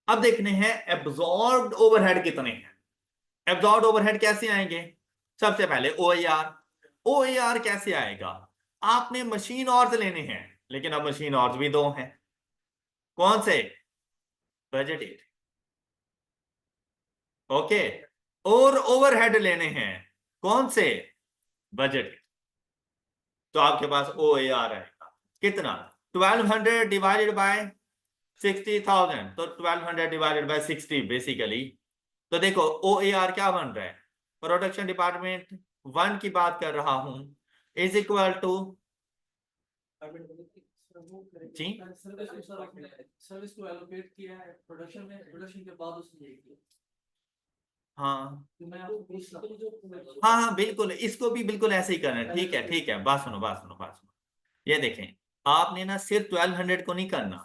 [SPEAKER 1] अब देखने हैं एब्जॉर्ब्ड ओवरहेड कितने हैं। एब्जॉर्ब्ड ओवरहेड कैसे आएंगे, सबसे पहले ओएआर। ओएआर कैसे आएगा, आपने मशीन आवर्स लेने हैं, लेकिन अब मशीन आवर्स भी दो हैं, कौन से, बजटेड, ओके। और ओवरहेड लेने हैं, कौन से, बजट। तो आपके पास ओ ए आर आएगा कितना, 1200 डिवाइडेड बाय 60,000, तो 1200 डिवाइडेड बाय 60 बेसिकली। तो देखो ओ ए आर क्या बन रहा है, प्रोडक्शन डिपार्टमेंट वन की बात कर रहा हूं, इज इक्वल टू जी,
[SPEAKER 2] सर्विस को एलोकेट किया है प्रोडक्शन में, प्रोडक्शन के बाद उसने किया।
[SPEAKER 1] हाँ
[SPEAKER 2] तो मैं आपको पूछ रहा हूँ,
[SPEAKER 1] हाँ हाँ बिल्कुल, इसको भी बिल्कुल ऐसे ही करना है, ठीक है, बात सुनो बात सुनो बात सुनो। ये देखें, आपने ना सिर्फ 1200 को नहीं करना,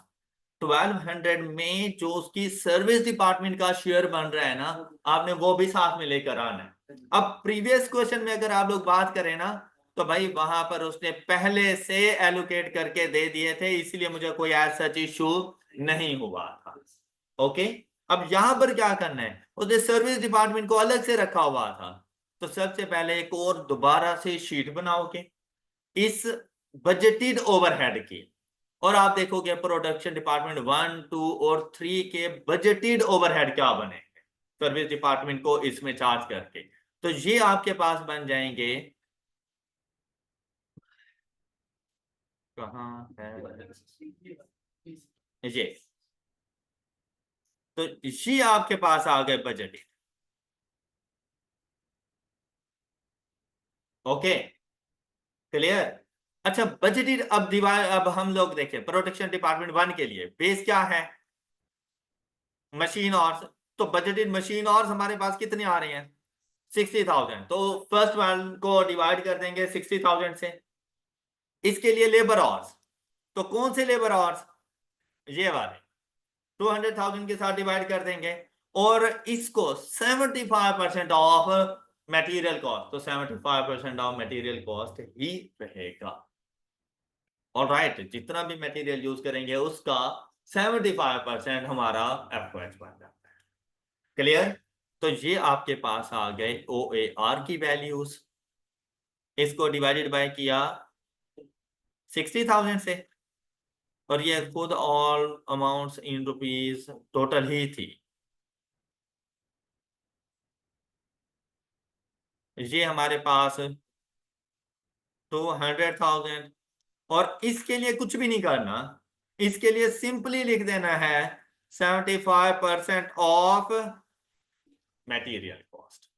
[SPEAKER 1] 1200 में जो उसकी सर्विस डिपार्टमेंट का शेयर बन रहा है ना, आपने वो भी साथ में लेकर आना है। अब प्रीवियस क्वेश्चन में अगर आप लोग बात करें ना, तो भाई वहां पर उसने पहले से एलोकेट करके दे दिए थे, इसलिए मुझे कोई ऐसा सच इशू नहीं हुआ था, ओके। अब यहां पर क्या करना है, उसने सर्विस डिपार्टमेंट को अलग से रखा हुआ था। तो सबसे पहले एक और दोबारा से शीट बनाओगे इस बजटेड ओवरहेड की, और आप देखोगे प्रोडक्शन डिपार्टमेंट वन टू और थ्री के बजटेड ओवरहेड क्या बने सर्विस डिपार्टमेंट को इसमें चार्ज करके। तो ये आपके पास बन जाएंगे, कहाँ है ये, तो ये आपके पास आ गए बजट, ओके, क्लियर। अच्छा बजटेड, अब दीवार, अब हम लोग देखें प्रोडक्शन डिपार्टमेंट वन के लिए बेस क्या है, मशीन आवर्स। तो बजटेड मशीन आवर्स हमारे पास कितने आ रहे हैं, 60,000। तो फर्स्ट वन को डिवाइड कर देंगे 60,000 से। इसके लिए लेबर आवर्स, तो कौन से लेबर आवर्स, ये वाले 200,000 के साथ डिवाइड कर देंगे। और इसको 75% ऑफ मटेरियल कॉस्ट, तो 75% ऑफ मटेरियल कॉस्ट ही रहेगा। और राइट, जितना भी मटेरियल यूज करेंगे उसका 75% हमारा एफओएच बन जाता है, क्लियर। तो ये आपके पास आ गए ओ ए आर की वैल्यूज, इसको डिवाइडेड बाय किया 60,000 से, और ये खुद all amounts in rupees total ही थी। ये हमारे पास 200,000, और इसके लिए कुछ भी नहीं करना, इसके लिए सिंपली लिख देना है 75% ऑफ मटेरियल कॉस्ट,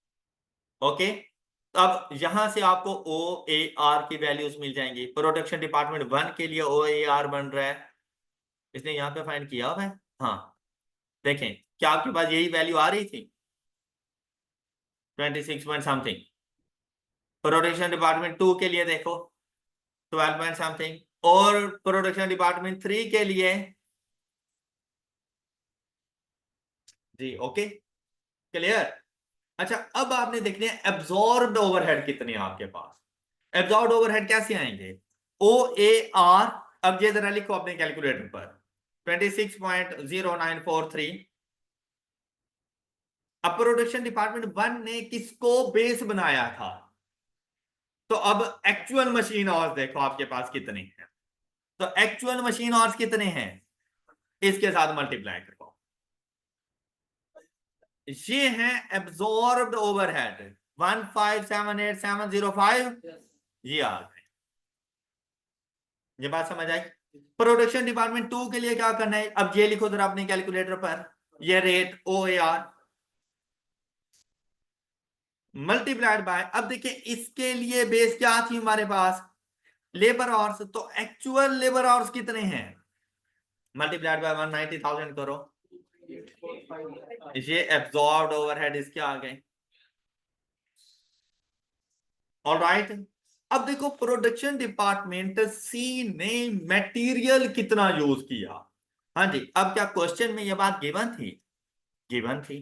[SPEAKER 1] ओके। अब यहां से आपको ओ ए आर की वैल्यूज मिल जाएंगी। प्रोडक्शन डिपार्टमेंट वन के लिए ओ ए आर बन रहा है, इसने यहां पे फाइंड किया हुआ है, हाँ। देखें क्या आपके पास यही वैल्यू आ रही थी, 26 point something. Production department two के लिए देखो 12 पॉइंट समथिंग, और प्रोडक्शन डिपार्टमेंट थ्री के लिए जी, ओके, क्लियर। अच्छा अब आपने देखने एब्जॉर्ब्ड ओवरहेड कितने हैं आपके पास, एब्जॉर्ब्ड ओवरहेड कैसे आएंगे, ओ ए आर। अब ये जरा लिखो अपने कैलकुलेटर पर 26.0943। अब प्रोडक्शन डिपार्टमेंट वन ने किसको बेस बनाया था, तो अब एक्चुअल मशीन आवर्स देखो आपके पास कितने हैं, तो एक्चुअल मशीन आवर्स कितने हैं, इसके साथ मल्टीप्लाई करो। ये है एब्जॉर्ब्ड ओवरहेड 1578705, ये आ गए। ये बात समझ आई, प्रोडक्शन डिपार्टमेंट 2 के लिए क्या करना है, अब ये लिखो जरा अपने कैलकुलेटर पर, ये रेट OAR मल्टीप्लाइड बाय, अब देखिए इसके लिए बेस क्या थी हमारे पास, लेबर आवर्स, तो एक्चुअल लेबर आवर्स कितने हैं, मल्टीप्लाइड बाय 190,000 करो, ये एब्जॉर्ब्ड ओवरहेड इसके आ गए। ऑलराइट, अब देखो प्रोडक्शन डिपार्टमेंट सी ने मटेरियल कितना यूज किया। हाँ जी, अब क्या क्वेश्चन में ये बात गिवन थी, गिवन थी।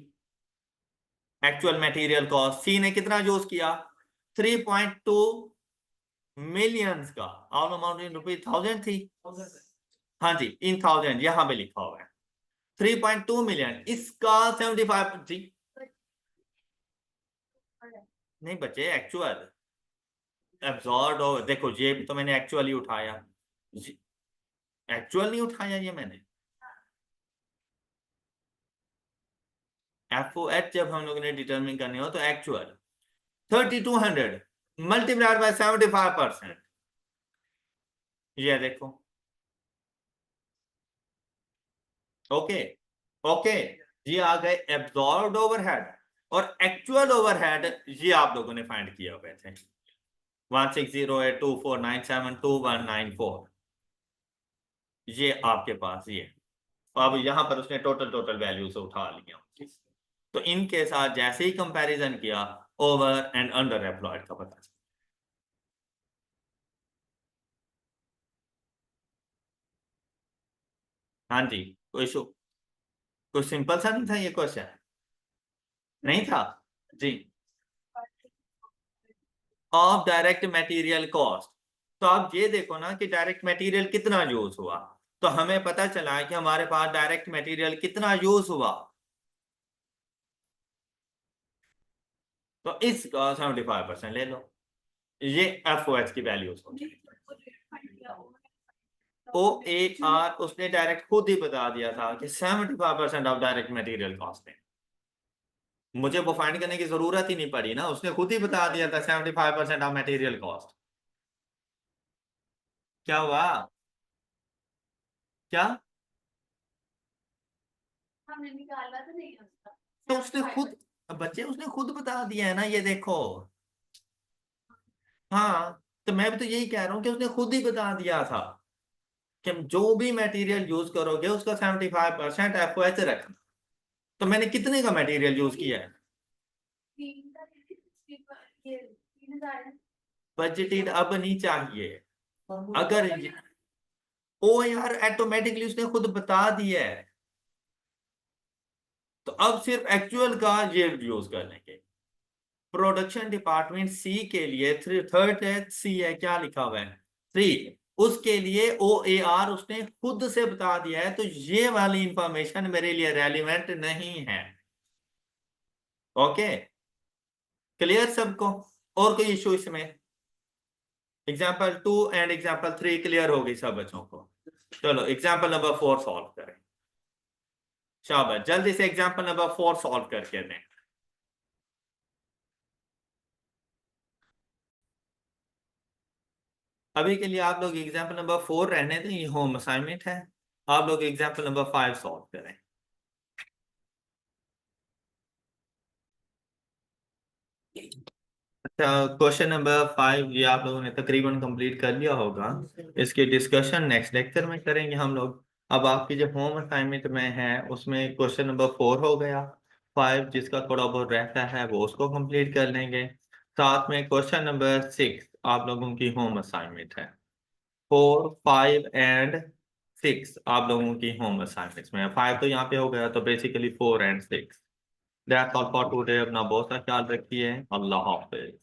[SPEAKER 1] एक्चुअल मटेरियल कॉस्ट सी ने कितना यूज किया, 3.2 मिलियंस का, ऑल अमाउंट इन रुपीज 1000 थी। हाँ जी, इन 1000 यहां पे लिखा हुआ है 3.2 मिलियन, इसका 75 जी नहीं बच्चे, एक्चुअल एब्जॉर्ब और देखो ये भी तो मैंने एक्चुअली उठाया, एक्चुअल नहीं उठाया ये मैंने, FOH जब हम लोगों ने डिटरमिन करने हो तो एक्चुअल 3200 मल्टीप्लाइड बाय 75%, ये देखो। ओके ओके, ये आ गए एब्जॉर्ब्ड ओवरहेड, और एक्चुअल ओवरहेड ये आप लोगों ने फाइंड किया हुए थे 160824972194, ये आपके पास ये, अब यहां पर उसने टोटल वैल्यू से उठा लिया, तो इनके साथ जैसे ही कंपैरिजन किया ओवर एंड अंडर एम्प्लॉयड का पता चला। हाँ जी, कोई इशू, कोई सिंपल सा नहीं था ये क्वेश्चन, नहीं था जी। ऑफ डायरेक्ट मटेरियल कॉस्ट, तो आप ये देखो ना कि डायरेक्ट मटेरियल कितना यूज हुआ, तो हमें पता चला कि हमारे पास डायरेक्ट मटेरियल कितना यूज हुआ, तो इसका 75% ले लो, ये FOH की वैल्यूज होगी। OAR उसने डायरेक्ट खुद ही बता दिया था कि 75% ऑफ डायरेक्ट मटेरियल कॉस्ट है, मुझे वो फाइंड करने की जरूरत ही नहीं पड़ी ना, उसने खुद ही बता दिया था 75% ऑफ मटेरियल कॉस्ट। क्या हुआ, क्या,
[SPEAKER 2] हमने निकाला तो नहीं है उसका।
[SPEAKER 1] तो उसने खुद, बच्चे उसने खुद बता दिया है ना, ये देखो। हाँ, तो मैं भी तो यही कह रहा हूँ कि उसने खुद ही बता दिया था कि जो भी मटेरियल यूज करोगे उसका 75% FOH रखना, तो मैंने कितने का मटेरियल यूज किया है, बजटेड अब नहीं चाहिए, अगर ओ यार ऑटोमेटिकली उसने खुद बता दिया है, तो अब सिर्फ एक्चुअल का ये यूज कर लेंगे। प्रोडक्शन डिपार्टमेंट सी के लिए थर्ड सी है, क्या लिखा हुआ है 3, उसके लिए OAR उसने खुद से बता दिया है, तो ये वाली इंफॉर्मेशन मेरे लिए रेलिवेंट नहीं है। ओके, क्लियर सबको, और कोई इशू इसमें, एग्जाम्पल 2 एंड एग्जाम्पल 3 क्लियर हो गई सब बच्चों को। चलो एग्जाम्पल नंबर 4 सॉल्व करें, शाबाश, जल्दी से एग्जाम्पल नंबर 4 सॉल्व करके दें। अभी के लिए आप लोग एग्जाम्पल नंबर 4 रहने दें, ये होम असाइनमेंट है, आप लोग एग्जाम्पल नंबर 5 सॉल्व करें। अच्छा, क्वेश्चन नंबर 5 ये आप लोगों ने तकरीबन कंप्लीट कर लिया होगा, इसकी डिस्कशन नेक्स्ट लेक्चर में करेंगे हम लोग। अब आपकी जो होम असाइनमेंट में है उसमें क्वेश्चन नंबर 4 हो गया, 5 जिसका थोड़ा बहुत रहता है वो उसको कंप्लीट कर लेंगे, साथ में क्वेश्चन नंबर 6 आप लोगों की होम असाइनमेंट है, 4, 5 एंड 6 आप लोगों की होम असाइनमेंट्स में है, 5 तो यहाँ पे हो गया, तो basically 4 and 6। That's all for today, अपना बहुत सा ख्याल रखिए, अल्लाह हाफिज।